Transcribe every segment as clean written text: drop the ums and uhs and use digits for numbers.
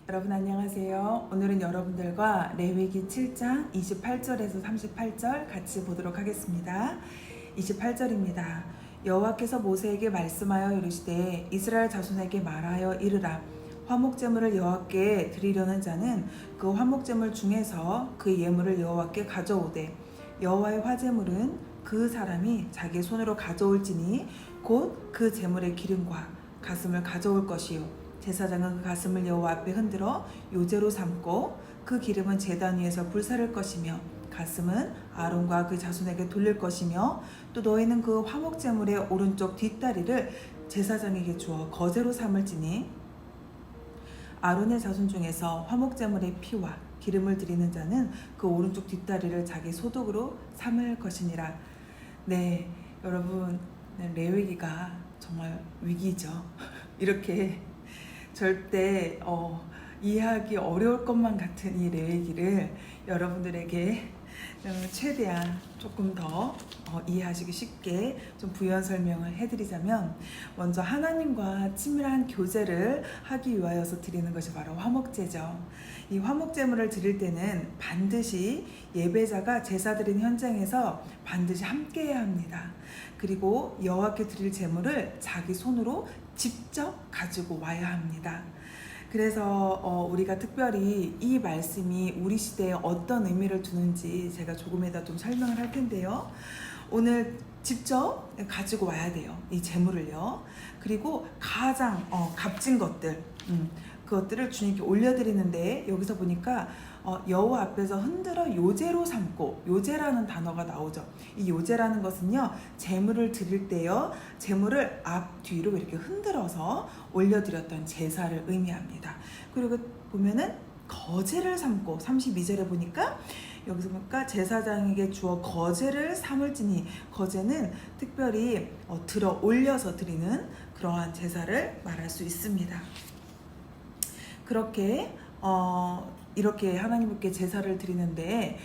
여러분 안녕하세요. 오늘은 여러분들과 레위기 7장 28절에서 38절 같이 보도록 하겠습니다. 28절입니다. 여호와께서 모세에게 말씀하여 이르시되 이스라엘 자손에게 말하여 이르라. 화목제물을 여호와께 드리려는 자는 그 화목제물 중에서 그 예물을 여호와께 가져오되 여호와의 화제물은 그 사람이 자기 손으로 가져올지니 곧 그 제물의 기름과 가슴을 가져올 것이요 제사장은 그 가슴을 여호와 앞에 흔들어 요제로 삼고 그 기름은 제단 위에서 불사를 것이며 가슴은 아론과 그 자손에게 돌릴 것이며 또 너희는 그 화목제물의 오른쪽 뒷다리를 제사장에게 주어 거제로 삼을지니 아론의 자손 중에서 화목제물의 피와 기름을 드리는 자는 그 오른쪽 뒷다리를 자기 소득으로 삼을 것이니라. 네, 여러분, 레위기가 정말 위기죠. 이렇게 절대 이해하기 어려울 것만 같은 이 레위기를 여러분들에게 최대한 조금 더 이해하시기 쉽게 좀 부연 설명을 해드리자면, 먼저 하나님과 친밀한 교제를 하기 위하여서 드리는 것이 바로 화목제죠. 이 화목제물을 드릴 때는 반드시 예배자가 제사 드린 현장에서 반드시 함께 해야 합니다. 그리고 여호와께 드릴 제물을 자기 손으로 직접 가지고 와야 합니다. 그래서 우리가 특별히 이 말씀이 우리 시대에 어떤 의미를 두는지 제가 조금이더 좀 설명을 할 텐데요. 오늘 직접 가지고 와야 돼요. 이 제물을요. 그리고 가장 값진 것들, 그것들을 주님께 올려드리는데, 여기서 보니까 여호와 앞에서 흔들어 요제로 삼고, 요제라는 단어가 나오죠. 이 요제라는 것은요, 제물을 드릴 때요, 제물을 앞뒤로 이렇게 흔들어서 올려드렸던 제사를 의미합니다. 그리고 보면은 거제를 삼고, 32절에 보니까 여기서 보니까 제사장에게 주어 거제를 삼을지니, 거제는 특별히 들어 올려서 드리는 그러한 제사를 말할 수 있습니다. 그렇게 이렇게 하나님께 제사를 드리는데,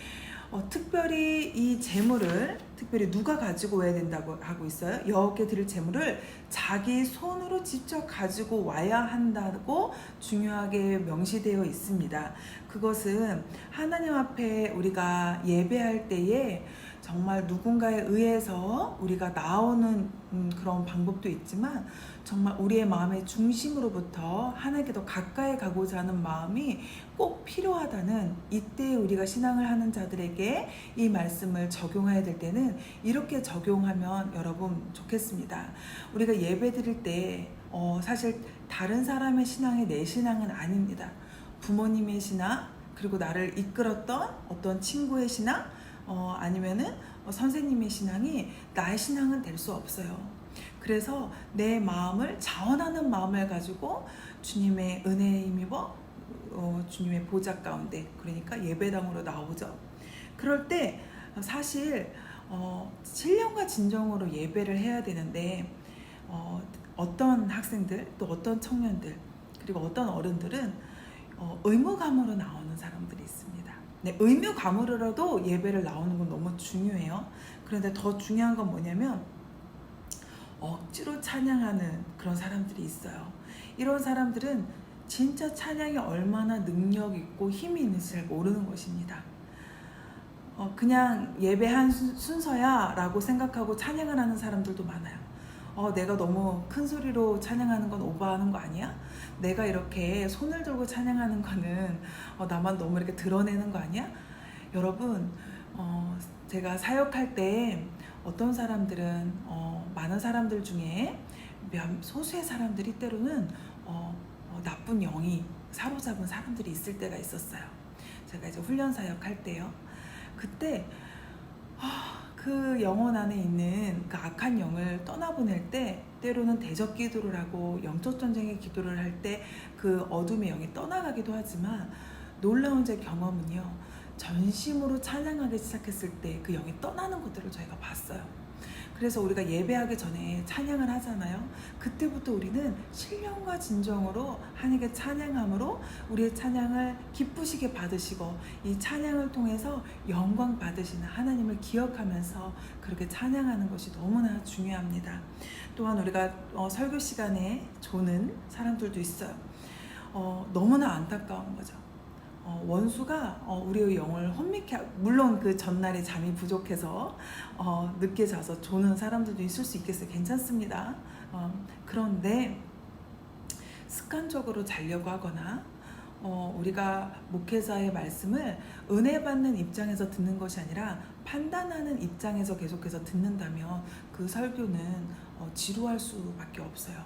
특별히 이 제물을 특별히 누가 가지고 와야 된다고 하고 있어요? 여호와께 드릴 제물을 자기 손으로 직접 가지고 와야 한다고 중요하게 명시되어 있습니다. 그것은 하나님 앞에 우리가 예배할 때에 정말 누군가에 의해서 우리가 나오는 그런 방법도 있지만, 정말 우리의 마음의 중심으로부터 하나님께 더 가까이 가고자 하는 마음이 꼭 필요하다는, 이때 우리가 신앙을 하는 자들에게 이 말씀을 적용해야 될 때는 이렇게 적용하면 여러분 좋겠습니다. 우리가 예배 드릴 때 사실 다른 사람의 신앙이 내 신앙은 아닙니다. 부모님의 신앙, 그리고 나를 이끌었던 어떤 친구의 신앙, 아니면은 선생님의 신앙이 나의 신앙은 될 수 없어요. 그래서 내 마음을 자원하는 마음을 가지고 주님의 은혜에 힘입어 주님의 보좌 가운데, 그러니까 예배당으로 나오죠. 그럴 때 사실 신령과 진정으로 예배를 해야 되는데, 어떤 학생들, 또 어떤 청년들, 그리고 어떤 어른들은 의무감으로 나오는 사람들이 있습니다. 네, 의무감으로라도 예배를 나오는 건 너무 중요해요. 그런데 더 중요한 건 뭐냐면 억지로 찬양하는 그런 사람들이 있어요. 이런 사람들은 진짜 찬양이 얼마나 능력 있고 힘이 있는지 잘 모르는 것입니다. 그냥 예배한 순서야 라고 생각하고 찬양을 하는 사람들도 많아요. 내가 너무 큰 소리로 찬양하는 건 오버하는 거 아니야? 내가 이렇게 손을 들고 찬양하는 거는 나만 너무 이렇게 드러내는 거 아니야? 여러분, 제가 사역할 때 어떤 사람들은 많은 사람들 중에 소수의 사람들이 때로는 나쁜 영이 사로잡은 사람들이 있을 때가 있었어요. 제가 이제 훈련 사역할 때요. 그때 그 영혼 안에 있는 그 악한 영을 떠나보낼 때, 때로는 대적 기도를 하고 영적 전쟁의 기도를 할 때 그 어둠의 영이 떠나가기도 하지만, 놀라운 제 경험은요, 전심으로 찬양하기 시작했을 때 그 영이 떠나는 것들을 저희가 봤어요. 그래서 우리가 예배하기 전에 찬양을 하잖아요. 그때부터 우리는 신령과 진정으로 하나님께 찬양함으로 우리의 찬양을 기쁘시게 받으시고, 이 찬양을 통해서 영광 받으시는 하나님을 기억하면서 그렇게 찬양하는 것이 너무나 중요합니다. 또한 우리가 설교 시간에 조는 사람들도 있어요. 너무나 안타까운 거죠. 원수가 우리의 영을 혼미케 물론 그 전날에 잠이 부족해서 늦게 자서 조는 사람들도 있을 수 있겠어요. 괜찮습니다. 그런데 습관적으로 자려고 하거나 우리가 목회자의 말씀을 은혜 받는 입장에서 듣는 것이 아니라 판단하는 입장에서 계속해서 듣는다면 그 설교는 지루할 수밖에 없어요.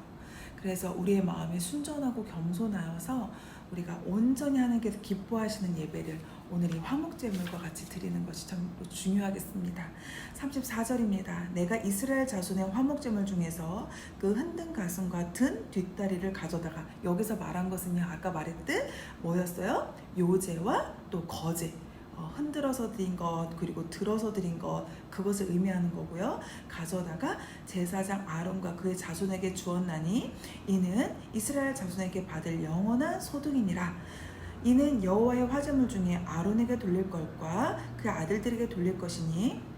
그래서 우리의 마음이 순전하고 겸손하여서 우리가 온전히 하나님께서 기뻐하시는 예배를 오늘 이 화목제물과 같이 드리는 것이 참 중요하겠습니다. 34절입니다. 내가 이스라엘 자손의 화목제물 중에서 그 흔든 가슴과 든 뒷다리를 가져다가, 여기서 말한 것은요, 아까 말했듯 뭐였어요? 요제와 또 거제, 흔들어서 드린 것 그리고 들어서 드린 것, 그것을 의미하는 거고요. 가져다가 제사장 아론과 그의 자손에게 주었나니 이는 이스라엘 자손에게 받을 영원한 소득이니라. 이는 여호와의 화제물 중에 아론에게 돌릴 것과 그 아들들에게 돌릴 것이니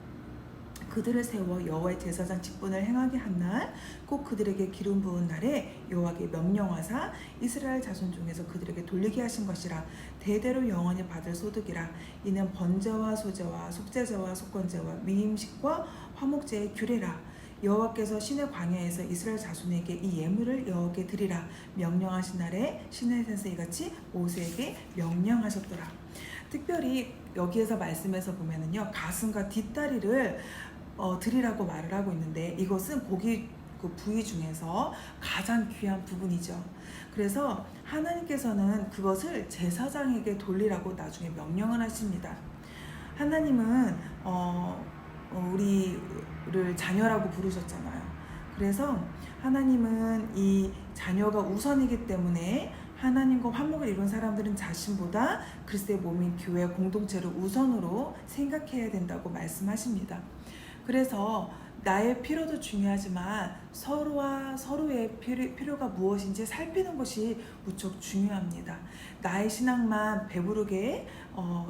그들을 세워 여호와의 제사장 직분을 행하게 한 날 꼭 그들에게 기름 부은 날에 여호와께 명령하사 이스라엘 자손 중에서 그들에게 돌리게 하신 것이라. 대대로 영원히 받을 소득이라. 이는 번제와 소제와 속죄제와 속건제와 위임식과 화목제의 규례라. 여호와께서 신의 광야에서 이스라엘 자손에게 이 예물을 여호와께 드리라 명령하신 날에 시내에서 이같이 모세에게 명령하셨더라. 특별히 여기에서 말씀에서 보면은요, 가슴과 뒷다리를 드리라고 말을 하고 있는데, 이것은 고기 그 부위 중에서 가장 귀한 부분이죠. 그래서 하나님께서는 그것을 제사장에게 돌리라고 나중에 명령을 하십니다. 하나님은 우리를 자녀라고 부르셨잖아요. 그래서 하나님은 이 자녀가 우선이기 때문에 하나님과 화목을 이룬 사람들은 자신보다 그리스도의 몸인 교회 공동체를 우선으로 생각해야 된다고 말씀하십니다. 그래서 나의 필요도 중요하지만 서로와 서로의 필요가 무엇인지 살피는 것이 무척 중요합니다. 나의 신앙만 배부르게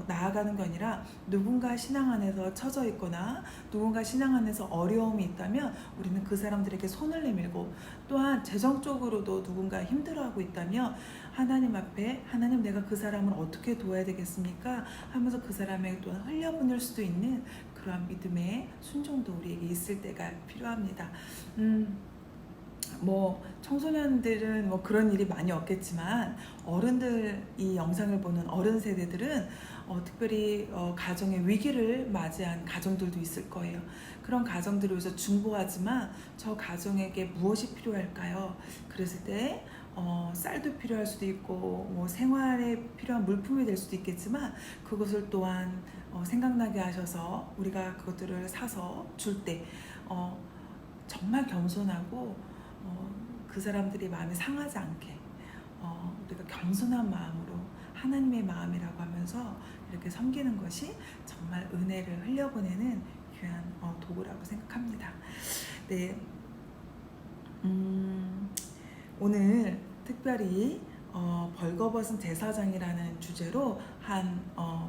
나아가는 게 아니라 누군가 신앙 안에서 처져 있거나 누군가 신앙 안에서 어려움이 있다면 우리는 그 사람들에게 손을 내밀고, 또한 재정적으로도 누군가 힘들어하고 있다면 하나님 앞에, 하나님 내가 그 사람을 어떻게 도와야 되겠습니까? 하면서 그 사람에게 또한 흘려보낼 수도 있는 그러한 믿음의 순종도 우리에게 있을 때가 필요합니다. 청소년들은 그런 일이 많이 없겠지만 어른들, 이 영상을 보는 어른 세대들은 특별히 가정의 위기를 맞이한 가정들도 있을 거예요. 그런 가정들을 위해서 중보하지만 저 가정에게 무엇이 필요할까요? 그랬을 때 쌀도 필요할 수도 있고 생활에 필요한 물품이 될 수도 있겠지만 그것을 또한 생각나게 하셔서 우리가 그것들을 사서 줄 때 정말 겸손하고 그 사람들이 마음이 상하지 않게 우리가 겸손한 마음으로 하나님의 마음이라고 하면서 이렇게 섬기는 것이 정말 은혜를 흘려보내는 귀한 도구라고 생각합니다. 네, 오늘 특별히 벌거벗은 제사장이라는 주제로 한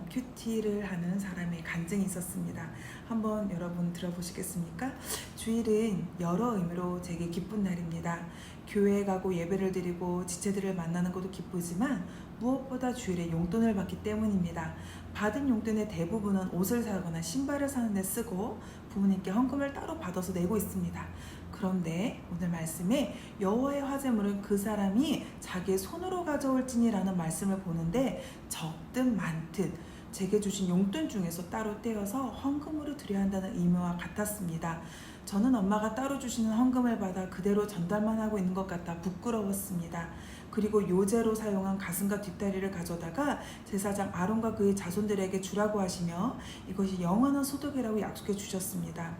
큐티를 하는 사람의 간증이 있었습니다. 한번 여러분 들어보시겠습니까? 주일은 여러 의미로 제게 기쁜 날입니다. 교회에 가고 예배를 드리고 지체들을 만나는 것도 기쁘지만 무엇보다 주일에 용돈을 받기 때문입니다. 받은 용돈의 대부분은 옷을 사거나 신발을 사는 데 쓰고 부모님께 헌금을 따로 받아서 내고 있습니다. 그런데 오늘 말씀에 여호와의 화제물은 그 사람이 자기의 손으로 가져올지니라는 말씀을 보는데 적듯 많듯 제게 주신 용돈 중에서 따로 떼어서 헌금으로 드려야 한다는 의미와 같았습니다. 저는 엄마가 따로 주시는 헌금을 받아 그대로 전달만 하고 있는 것 같아 부끄러웠습니다. 그리고 요제로 사용한 가슴과 뒷다리를 가져다가 제사장 아론과 그의 자손들에게 주라고 하시며 이것이 영원한 소득이라고 약속해 주셨습니다.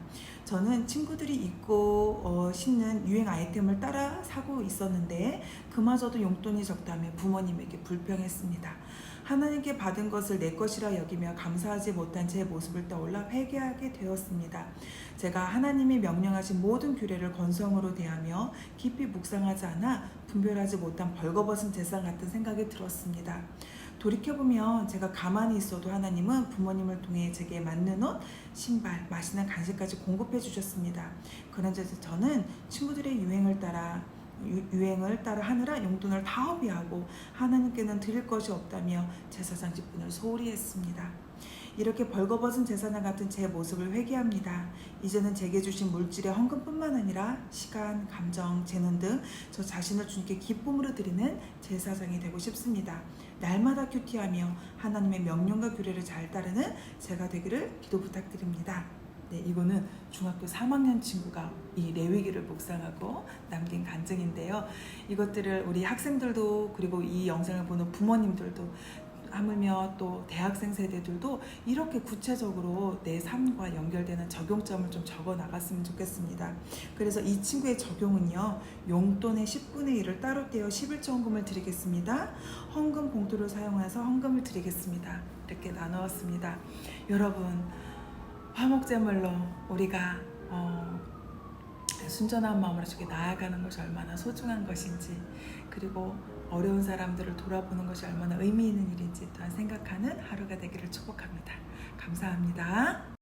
저는 친구들이 입고 신는 유행 아이템을 따라 사고 있었는데 그마저도 용돈이 적다며 부모님에게 불평했습니다. 하나님께 받은 것을 내 것이라 여기며 감사하지 못한 제 모습을 떠올라 회개하게 되었습니다. 제가 하나님이 명령하신 모든 규례를 건성으로 대하며 깊이 묵상하지 않아 분별하지 못한 벌거벗은 제사 같은 생각이 들었습니다. 돌이켜보면 제가 가만히 있어도 하나님은 부모님을 통해 제게 맞는 옷, 신발, 맛있는 간식까지 공급해 주셨습니다. 그런데 저는 친구들의 유행을 따라 유행을 따라 하느라 용돈을 다 허비하고 하나님께는 드릴 것이 없다며 제사장 직분을 소홀히 했습니다. 이렇게 벌거벗은 제사장 같은 제 모습을 회개합니다. 이제는 제게 주신 물질의 헌금뿐만 아니라 시간, 감정, 재능 등 저 자신을 주님께 기쁨으로 드리는 제사장이 되고 싶습니다. 날마다 큐티하며 하나님의 명령과 규례를 잘 따르는 제가 되기를 기도 부탁드립니다. 네, 이거는 중학교 3학년 친구가 이 레위기를 묵상하고 남긴 간증인데요. 이것들을 우리 학생들도 그리고 이 영상을 보는 부모님들도 하물며 또 대학생 세대들도 이렇게 구체적으로 내 삶과 연결되는 적용점을 좀 적어 나갔으면 좋겠습니다. 그래서 이 친구의 적용은요, 용돈의 10분의 1을 따로 떼어 11조 헌금을 드리겠습니다. 헌금 봉투를 사용해서 헌금을 드리겠습니다. 이렇게 나누었습니다. 여러분, 화목제물로 우리가 순전한 마음으로 주께 나아가는 것이 얼마나 소중한 것인지, 그리고 어려운 사람들을 돌아보는 것이 얼마나 의미 있는 일인지 또한 생각하는 하루가 되기를 축복합니다. 감사합니다.